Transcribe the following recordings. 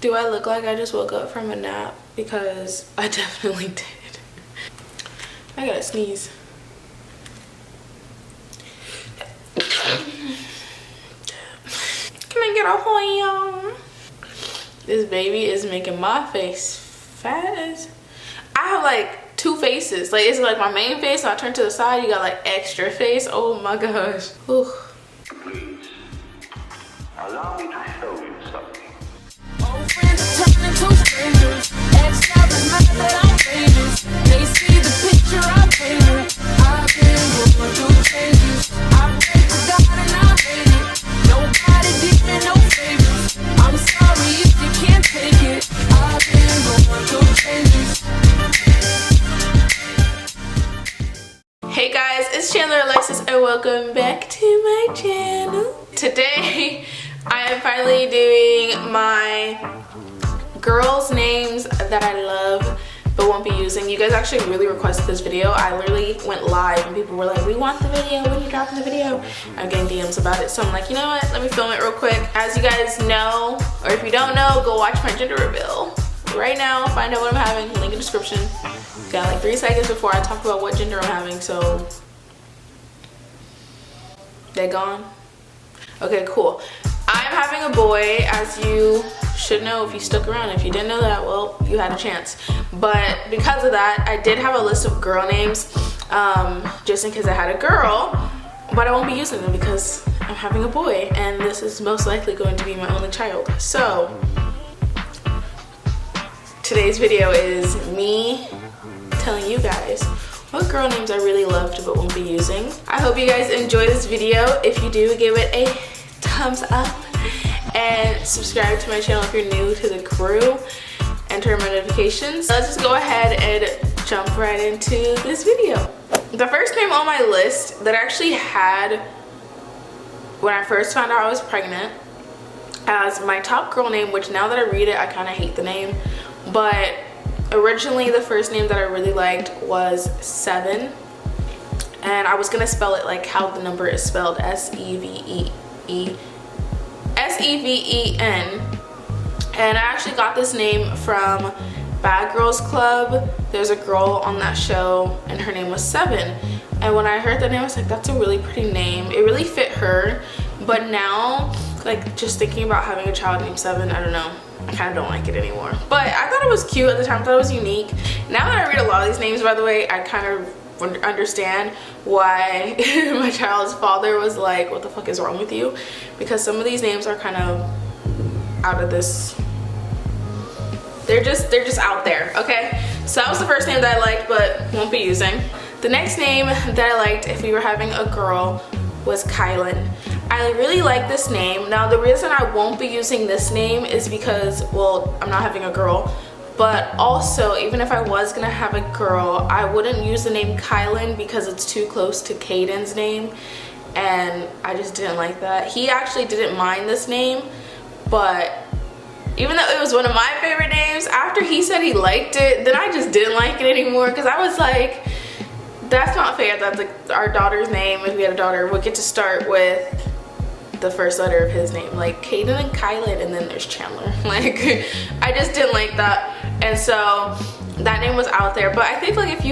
Do I look like I just woke up from a nap? Because I definitely did. I gotta sneeze. Can I get a hoy? This baby is making my face fat as... I have like two faces. Like, it's like my main face, so I turn to the side, you got like extra face. Oh my gosh. Ooh. Please, allow me to show you something. Old friends are turning to strangers. Ex-lovers mad that I'm famous. They see the picture I painted. I've been going through changes. I pray to God and I hate it. Nobody did me no favors. I'm sorry if you can't take it. I've been going through changes. Hey guys, it's Chandler Alexis and welcome back to my channel. Today I am finally doing my girls' names that I love but won't be using. You guys actually really requested this video. I literally went live and people were like, we want the video, when are you dropping the video? I'm getting DMs about it, so I'm like, you know what, let me film it real quick. As you guys know, or if you don't know, go watch my gender reveal right now. Find out what I'm having, link in the description. Got like 3 seconds before I talk about what gender I'm having, so they gone. Okay, cool. I'm having a boy, as you should know if you stuck around. If you didn't know that, well, you had a chance. But because of that, I did have a list of girl names, just in case I had a girl, but I won't be using them because I'm having a boy and this is most likely going to be my only child. So today's video is me telling you guys what girl names I really loved but won't be using. I hope you guys enjoy this video. If you do, give it a thumbs up and subscribe to my channel if you're new to the crew and turn on my notifications. Let's just go ahead and jump right into this video. The first name on my list that I actually had when I first found out I was pregnant as my top girl name, which now that I read it I kind of hate the name, but originally the first name that I really liked was Seven, and I was gonna spell it like how the number is spelled, S-E-V-E-N, and I actually got this name from Bad Girls Club. There's a girl on that show and her name was Seven, and when I heard that name I was like, that's a really pretty name. It really fit her, but now like just thinking about having a child named Seven, I don't know, I kind of don't like it anymore. But I thought it was cute at the time, I thought it was unique. Now that I read a lot of these names, by the way, I kind of understand why my child's father was like, what the fuck is wrong with you? Because some of these names are kind of out of this, they're just out there, okay? So that was the first name that I liked but won't be using. The next name that I liked if we were having a girl was Kylan. I really like this name. Now the reason I won't be using this name is because, well, I'm not having a girl, but also even if I was gonna have a girl, I wouldn't use the name Kylan because it's too close to Caden's name and I just didn't like that. He actually didn't mind this name, but even though it was one of my favorite names, after he said he liked it, then I just didn't like it anymore because I was like, that's not fair that our daughter's name, if we had a daughter, would get to start with the first letter of his name, like Caden and Kylan, and then there's Chandler. Like, I just didn't like that, and so that name was out there. But I think like if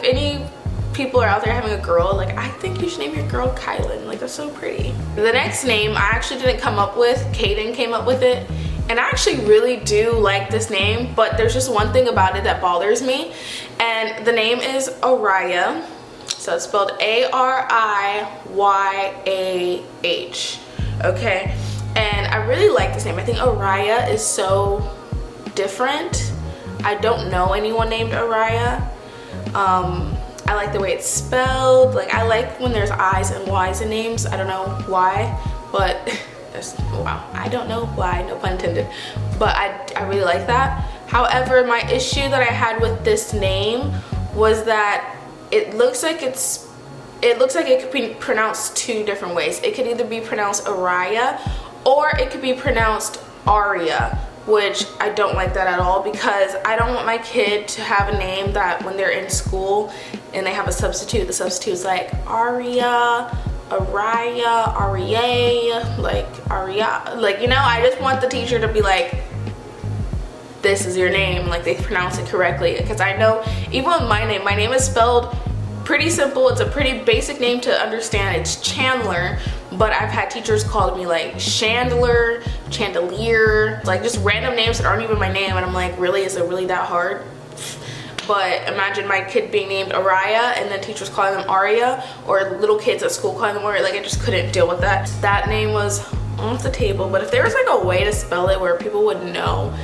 any people are out there having a girl, like I think you should name your girl Kylan. Like, that's so pretty. The next name I actually didn't come up with, Caden came up with it, and I actually really do like this name, but there's just one thing about it that bothers me, and the name is A'Riyah. So it's spelled A-R-I-Y-A-H. Okay, and I really like this name. I think A'Riyah is so different. I don't know anyone named A'Riyah. I like the way it's spelled. Like, I like when there's I's and Y's in names. I don't know why, but wow, I don't know why, no pun intended, but I really like that. However, my issue that I had with this name was that it looks like it could be pronounced two different ways. It could either be pronounced A'Riyah or it could be pronounced Aria, which I don't like that at all because I don't want my kid to have a name that when they're in school and they have a substitute, the substitute's like Aria, Araya, Aria, like Aria, like, you know, I just want the teacher to be like, this is your name, like they pronounce it correctly. Because I know even with my name is spelled pretty simple. It's a pretty basic name to understand. It's Chandler, but I've had teachers call me like Chandler, Chandelier, like just random names that aren't even my name, and I'm like, really, is it really that hard? But imagine my kid being named Araya and then teachers calling them Aria, or little kids at school calling them Aria. Like I just couldn't deal with that. That name was off the table. But if there was like a way to spell it where people would know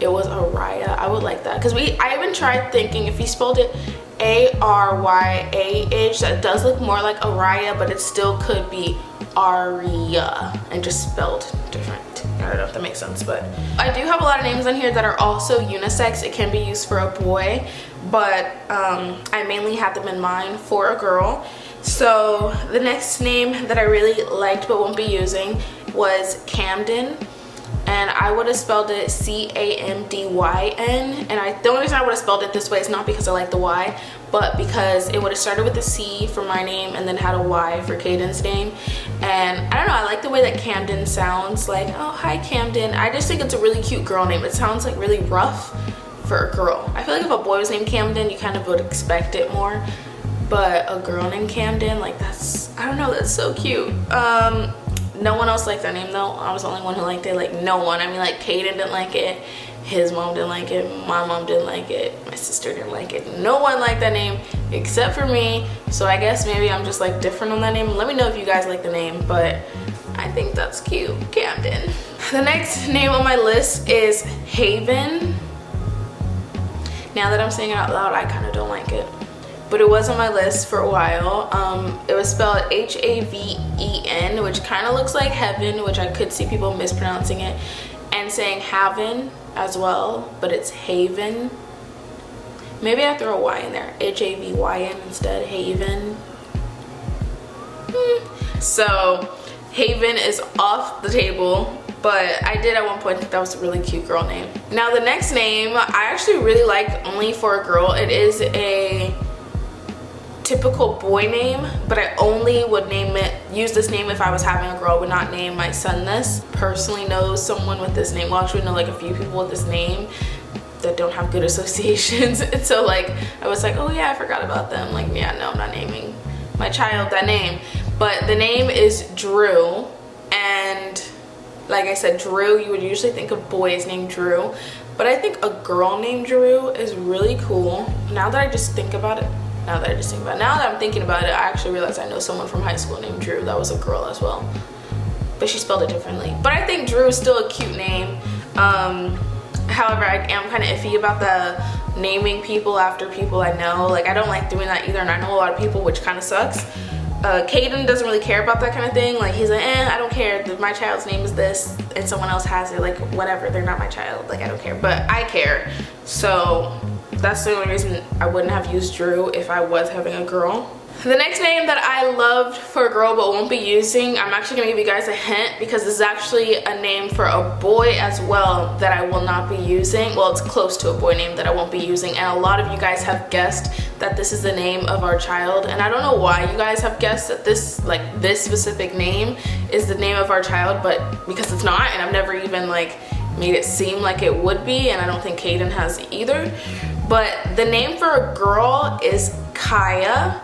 it was Araya, I would like that. Because I even tried thinking if you spelled it Aryah, that does look more like Araya, but it still could be Aria and just spelled different. I don't know if that makes sense, but I do have a lot of names on here that are also unisex. It can be used for a boy, but I mainly had them in mind for a girl. So the next name that I really liked but won't be using was Camden. And I would have spelled it Camdyn. And the only reason I would have spelled it this way is not because I like the Y, but because it would have started with a C for my name and then had a Y for Caden's name. And I don't know, I like the way that Camden sounds. Like, oh, hi Camden. I just think it's a really cute girl name. It sounds like really rough for a girl. I feel like if a boy was named Camden, you kind of would expect it more. But a girl named Camden, like I don't know, that's so cute. No one else liked that name though. I was the only one who liked it. Like no one. I mean, like Caden didn't like it, his mom didn't like it, my mom didn't like it, my sister didn't like it. No one liked that name except for me. So I guess maybe I'm just like different on that name. Let me know if you guys like the name, but I think that's cute. Camden. The next name on my list is Haven. Now that I'm saying it out loud, I kind of don't like it. But it was on my list for a while. It was spelled Haven, which kind of looks like heaven, which I could see people mispronouncing it and saying haven as well, but it's Haven. Maybe I throw a Y in there, Havyn instead, Haven. So Haven is off the table, but I did at one point think that was a really cute girl name. Now the next name I actually really like only for a girl. It is a typical boy name, but I only would use this name if I was having a girl. I would not name my son this. Personally know someone with this name. Well, actually know like a few people with this name that don't have good associations. And so like I was like, oh yeah, I forgot about them. Like, yeah, no, I'm not naming my child that name. But the name is Drew, and like I said, Drew, you would usually think of boys named Drew, but I think a girl named Drew is really cool. Now that I'm thinking about it, now that I'm thinking about it, I actually realized I know someone from high school named Drew. That was a girl as well, but she spelled it differently. But I think Drew is still a cute name. However, I am kind of iffy about the naming people after people I know. Like, I don't like doing that either, and I know a lot of people, which kind of sucks. Caden doesn't really care about that kind of thing. Like, he's like, I don't care. My child's name is this, and someone else has it. Like, whatever. They're not my child. Like, I don't care. But I care. So that's the only reason I wouldn't have used Drew if I was having a girl. The next name that I loved for a girl but won't be using, I'm actually going to give you guys a hint because this is actually a name for a boy as well that I will not be using. Well, it's close to a boy name that I won't be using, and a lot of you guys have guessed that this is the name of our child, and I don't know why you guys have guessed that this specific name is the name of our child, but because it's not, and I've never even like made it seem like it would be, and I don't think Caden has either. But the name for a girl is Kaya,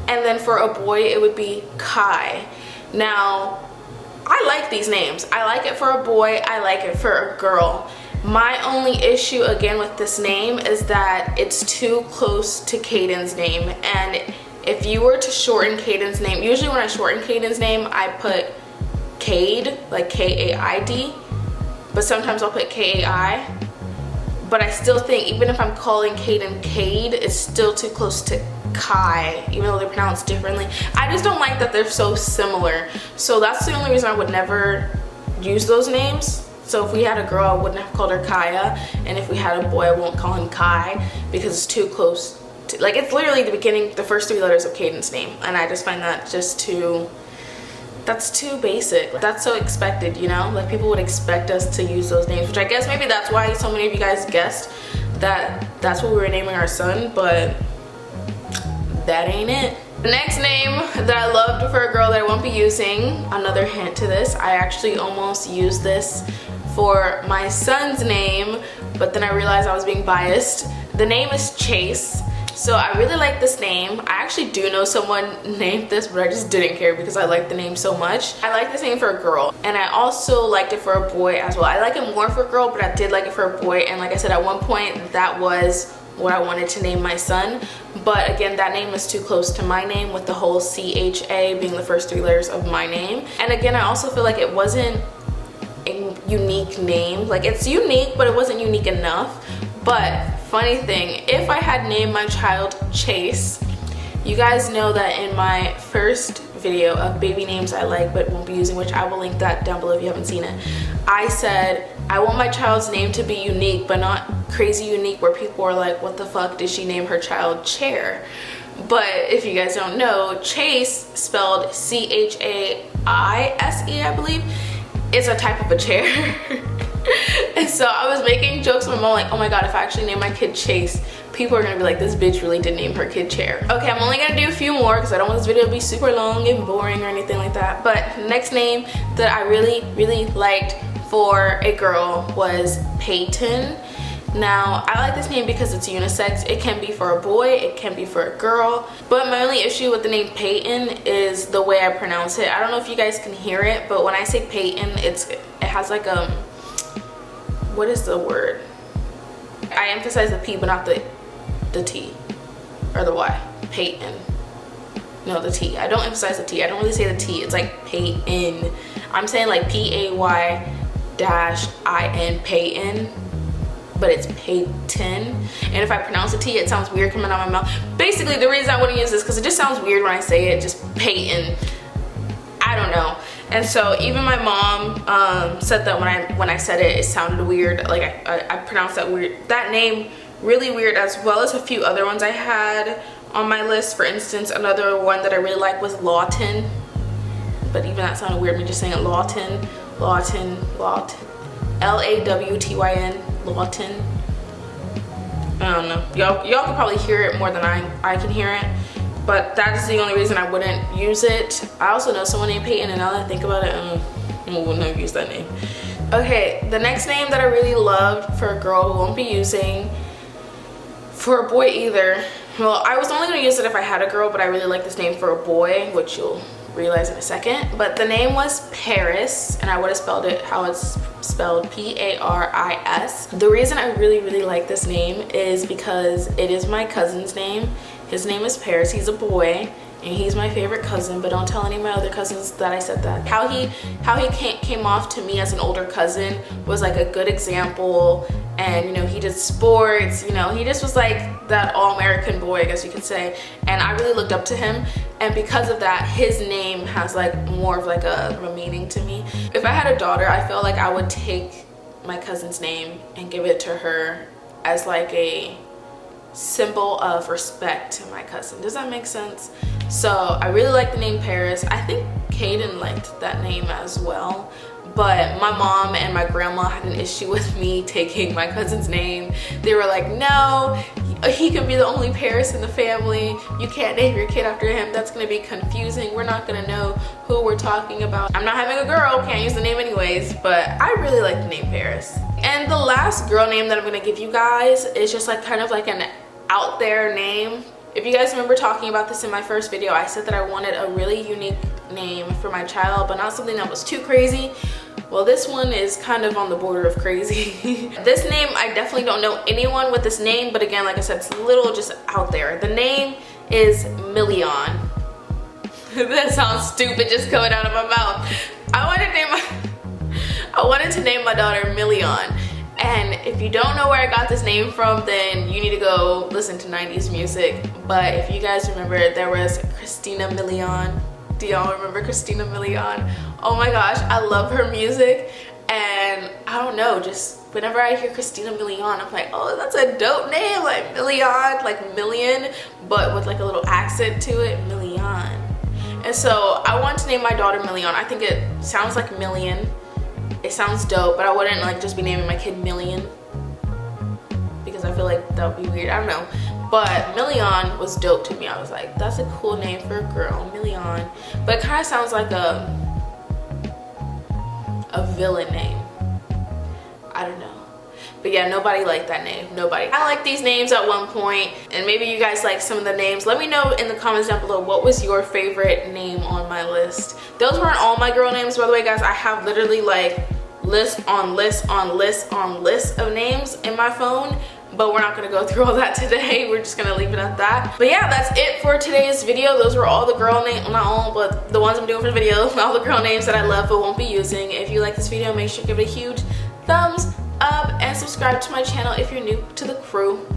and then for a boy it would be Kai. Now, I like these names. I like it for a boy, I like it for a girl. My only issue again with this name is that it's too close to Caden's name, and if you were to shorten Caden's name, usually when I shorten Caden's name I put Cade, like K-A-I-D, but sometimes I'll put K-A-I. But I still think even if I'm calling Caden Cade, it's still too close to Kai, even though they're pronounced differently. I just don't like that they're so similar. So that's the only reason I would never use those names. So if we had a girl, I wouldn't have called her Kaya, and if we had a boy, I won't call him Kai because it's too close to, like, it's literally the beginning, the first 3 letters of Caden's name, and I just find that just too, that's too basic. That's so expected, you know? Like, people would expect us to use those names, which I guess maybe that's why so many of you guys guessed that that's what we were naming our son, but that ain't it. The next name that I loved for a girl that I won't be using, another hint to this, I actually almost used this for my son's name, but then I realized I was being biased. The name is Chase. So I really like this name. I actually do know someone named this, but I just didn't care because I like the name so much. I like this name for a girl, and I also liked it for a boy as well. I like it more for a girl, but I did like it for a boy, and like I said, at one point that was what I wanted to name my son. But again, that name is too close to my name, with the whole CHA being the first 3 letters of my name. And again, I also feel like it wasn't a unique name. Like, it's unique, but it wasn't unique enough. But funny thing, if I had named my child Chase, you guys know that in my first video of baby names I like but won't be using, which I will link that down below if you haven't seen it, I said I want my child's name to be unique, but not crazy unique where people are like, what the fuck did she name her child Chair? But if you guys don't know, Chase, spelled C-H-A-I-S-E, I believe, is a type of a chair. And so I was making jokes with my mom, like, oh my god, if I actually name my kid Chase, people are gonna be like, this bitch really did name her kid Chair. Okay, I'm only gonna do a few more because I don't want this video to be super long and boring or anything like that. But the next name that I really liked for a girl was Peyton. Now, I like this name because it's unisex. It can be for a boy, it can be for a girl. But my only issue with the name Peyton is the way I pronounce it. I don't know if you guys can hear it, but when I say Peyton, it has like what is the word? I emphasize the P but not the T or the Y. Peyton. No, the T. I don't emphasize the T. I don't really say the T. It's like Peyton. I'm saying like P-A-Y-I-N, Peyton, but it's Peyton. And if I pronounce the T, it sounds weird coming out of my mouth. Basically, the reason I wouldn't use this because it just sounds weird when I say it, just Peyton. I don't know. And so even my mom said that when I said it, it sounded weird. Like I pronounced that weird, that name really weird, as well as a few other ones I had on my list. For instance, another one that I really liked was Lawton, but even that sounded weird, me just saying it. Lawton, L-A-W-T-Y-N, Lawton. I don't know. Y'all can probably hear it more than I can hear it. But that's the only reason I wouldn't use it. I also know someone named Peyton, and now that I think about it, I wouldn't have used that name. Okay, the next name that I really loved for a girl who won't be using, for a boy either. Well, I was only going to use it if I had a girl, but I really like this name for a boy, which you'll realize in a second. But the name was Paris, and I would have spelled it how it's spelled, P-A-R-I-S. The reason I really like this name is because it is my cousin's name. His name is Paris. He's a boy, and he's my favorite cousin, but don't tell any of my other cousins that I said that. How he came off to me as an older cousin was like a good example. And you know, he did sports, you know, he just was like that all-American boy, I guess you could say. And I really looked up to him, and because of that, his name has like more of like a meaning to me. If I had a daughter, I feel like I would take my cousin's name and give it to her as like a symbol of respect to my cousin. Does that make sense? So I really like the name Paris. I think Caden liked that name as well, but my mom and my grandma had an issue with me taking my cousin's name. They were like, no, he can be the only Paris in the family. You can't name your kid after him. That's gonna be confusing. We're not gonna know who we're talking about. I'm not having a girl, can't use the name anyways, but I really like the name Paris. And the last girl name that I'm gonna give you guys is just like kind of like an out there name. If you guys remember talking about this in my first video, I said that I wanted a really unique name for my child, but not something that was too crazy. Well, this one is kind of on the border of crazy. This name, I definitely don't know anyone with this name, but again, like I said, it's a little just out there. The name is Milian. That sounds stupid just coming out of my mouth. I wanted to name my daughter Milian. And if you don't know where I got this name from, then you need to go listen to 90s music. But if you guys remember, there was Christina Milian. Do y'all remember Christina Milian? Oh my gosh, I love her music. And I don't know, just whenever I hear Christina Milian, I'm like, oh, that's a dope name. Like Milian, like million, but with like a little accent to it, Milian. And so I want to name my daughter Milian. I think it sounds like million. It sounds dope, but I wouldn't like just be naming my kid Milian because I feel like that would be weird. I don't know. But Milian was dope to me. I was like, that's a cool name for a girl, Milian. But it kind of sounds like a villain name. I don't know. But yeah, nobody liked that name. Nobody. I liked these names at one point, and maybe you guys like some of the names. Let me know in the comments down below what was your favorite name on my list. Those weren't all my girl names, by the way, guys. I have literally like list on list on list on list of names in my phone, but we're not gonna go through all that today. We're just gonna leave it at that. But yeah, that's it for today's video. Those were all the girl names, well, not all, but the ones I'm doing for the video. All the girl names that I love but won't be using. If you like this video, make sure to give it a huge thumbs up and subscribe to my channel if you're new to the crew.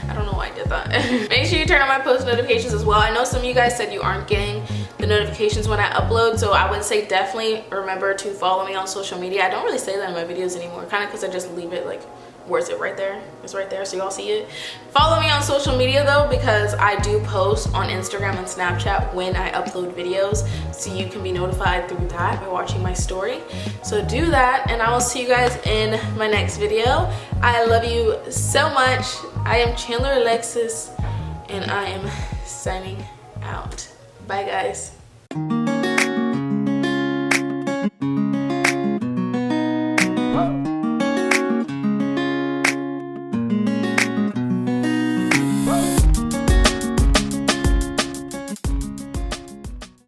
I don't know why I did that. Make sure you turn on my post notifications as well. I know some of you guys said you aren't getting the notifications when I upload, so I would say definitely remember to follow me on social media. I don't really say that in my videos anymore, kind of because I just leave it like, where's it? Right there. It's right there, so y'all see it. Follow me on social media though, because I do post on Instagram and Snapchat when I upload videos, so you can be notified through that by watching my story. So do that, and I will see you guys in my next video. I love you so much. I am Chandler Alexis, and I am signing out. Bye guys.